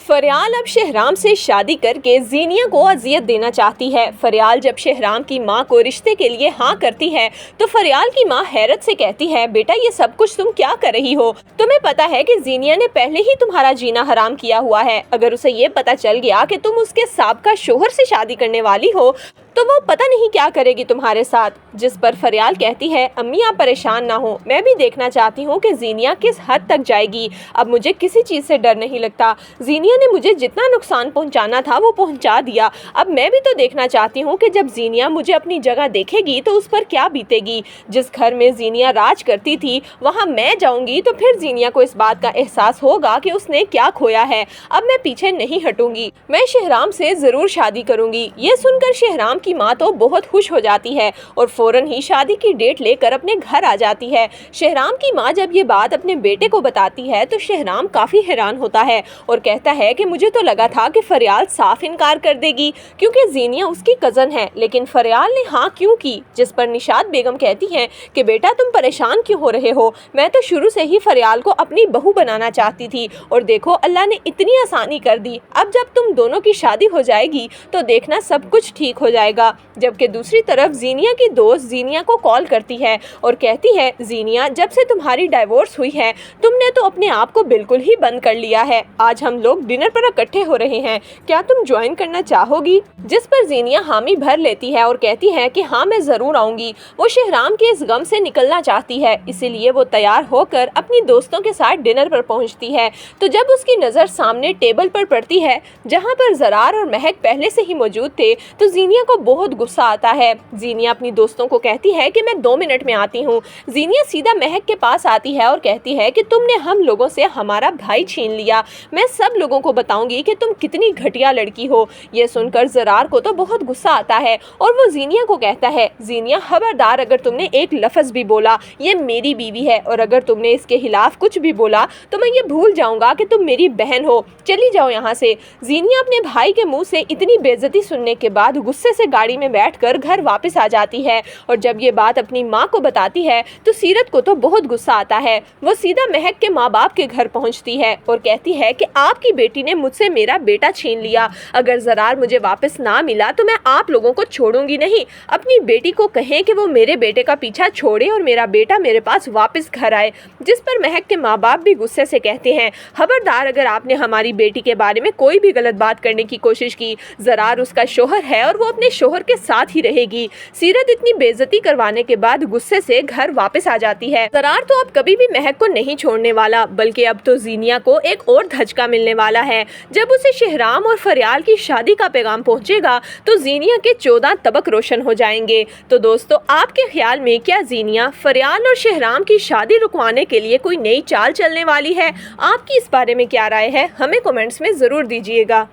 फरियाल अब शहराम से शादी करके जीनिया को अजियत देना चाहती है। फरियाल जब शहराम की मां को रिश्ते के लिए हाँ करती है तो फरियाल की मां हैरत से कहती है, बेटा ये सब कुछ तुम क्या कर रही हो? तुम्हें पता है कि जीनिया ने पहले ही तुम्हारा जीना हराम किया हुआ है। अगर उसे ये पता चल गया कि तुम उसके साबका शोहर से शादी करने वाली हो तो वो पता नहीं क्या करेगी तुम्हारे साथ। जिस पर फरियाल कहती है, अम्मी आप परेशान ना हो, मैं भी देखना चाहती हूँ कि जीनिया किस हद तक जाएगी। अब मुझे किसी चीज़ से डर नहीं लगता। जीनिया ने मुझे जितना नुकसान पहुँचाना था वो पहुँचा दिया। अब मैं भी तो देखना चाहती हूँ कि जब जीनिया मुझे अपनी जगह देखेगी तो उस पर क्या बीतेगी। जिस घर में जीनिया राज करती थी वहाँ मैं जाऊँगी तो फिर जीनिया को इस बात का एहसास होगा कि उसने क्या खोया है। अब मैं पीछे नहीं हटूंगी, मैं शहराम से ज़रूर शादी करूँगी। ये सुनकर शहराम की माँ तो बहुत खुश हो जाती है और फौरन ही शादी की डेट लेकर अपने घर आ जाती है। शहराम की माँ जब ये बात अपने बेटे को बताती है तो शहराम काफ़ी हैरान होता है और कहता है कि मुझे तो लगा था कि फरियाल साफ इनकार कर देगी क्योंकि जीनिया उसकी कज़न है, लेकिन फरियाल ने हाँ क्यों की। जिस पर निशात बेगम कहती हैं कि बेटा तुम परेशान क्यों हो रहे हो, मैं तो शुरू से ही फरियाल को अपनी बहू बनाना चाहती थी और देखो अल्लाह ने इतनी आसानी कर दी। अब जब तुम दोनों की शादी हो जाएगी तो देखना सब कुछ ठीक हो जाएगा। जबकि दूसरी तरफ जीनिया की दोस्त जीनिया को कॉल करती है और कहती है, जीनिया जब से तुम्हारी डाइवोर्स हुई है तुमने तो अपने आप को बिल्कुल ही बंद कर लिया है। आज हम लोग डिनर पर इकट्ठे हो रहे हैं, क्या तुम ज्वाइन करना चाहोगी? जिस पर जीनिया हामी भर लेती है और कहती है कि हाँ मैं ज़रूर आऊँगी। वो शहराम के इस गम से निकलना चाहती है, इसीलिए वो तैयार होकर अपनी दोस्तों के साथ डिनर पर पहुँचती है। तो जब उसकी नज़र सामने टेबल पर पड़ती है जहाँ पर ज़रार और महक पहले से ही मौजूद थे तो जीनिया को बहुत गुस्सा आता है। जीनिया अपनी दोस्तों को कहती है कि मैं 2 मिनट में आती हूँ। जीनिया सीधा महक के पास आती है और कहती है कि तुमने हम लोगों से हमारा भाई छीन लिया, मैं सब लोगों को बताऊंगी कि तुम कितनी घटिया लड़की हो। ये सुनकर ज़रार को तो बहुत गुस्सा आता है और वो जीनिया को कहता है, जीनिया खबरदार अगर तुमने एक लफ्ज़ भी बोला, ये मेरी बीवी है और अगर तुमने इसके खिलाफ कुछ भी बोला तो मैं ये भूल जाऊंगा कि तुम मेरी बहन हो, चली जाओ यहाँ से। जीनिया अपने भाई के मुँह से इतनी बेइज्जती सुनने के बाद गुस्से से गाड़ी में बैठकर घर वापस आ जाती है और जब ये बात अपनी माँ को बताती है तो सीरत को तो बहुत गुस्सा आता है। वो सीधा महक के माँ बाप के घर पहुँचती है और कहती है कि आपकी बेटी ने मुझसे मेरा बेटा छीन लिया, अगर ज़रार मुझे वापस ना मिला तो मैं आप लोगों को छोड़ूंगी नहीं। अपनी बेटी को कहें कि वो मेरे बेटे का पीछा छोड़े और मेरा बेटा मेरे पास वापस घर आए। जिस पर महक के माँ बाप भी गुस्से से कहते हैं, खबरदार अगर आपने हमारी बेटी के बारे में कोई भी गलत बात करने की कोशिश की, ज़रार उसका शोहर है और वो अपने शोहर के साथ ही रहेगी। सीरत इतनी बेइज्जती करवाने के बाद गुस्से से घर वापस आ जाती है। ज़रार तो अब कभी भी महक को नहीं छोड़ने वाला, बल्कि अब तो जीनिया को एक और धचका मिलने वाला है। जब उसे शहराम और फरियाल की शादी का पैगाम पहुंचेगा तो जीनिया के 14 तबक रोशन हो जाएंगे। तो दोस्तों आपके ख्याल में क्या जीनिया फरियाल और शहराम की शादी रुकवाने के लिए कोई नई चाल चलने वाली है? आपकी इस बारे में क्या राय है, हमें कमेंट्स में ज़रूर दीजिएगा।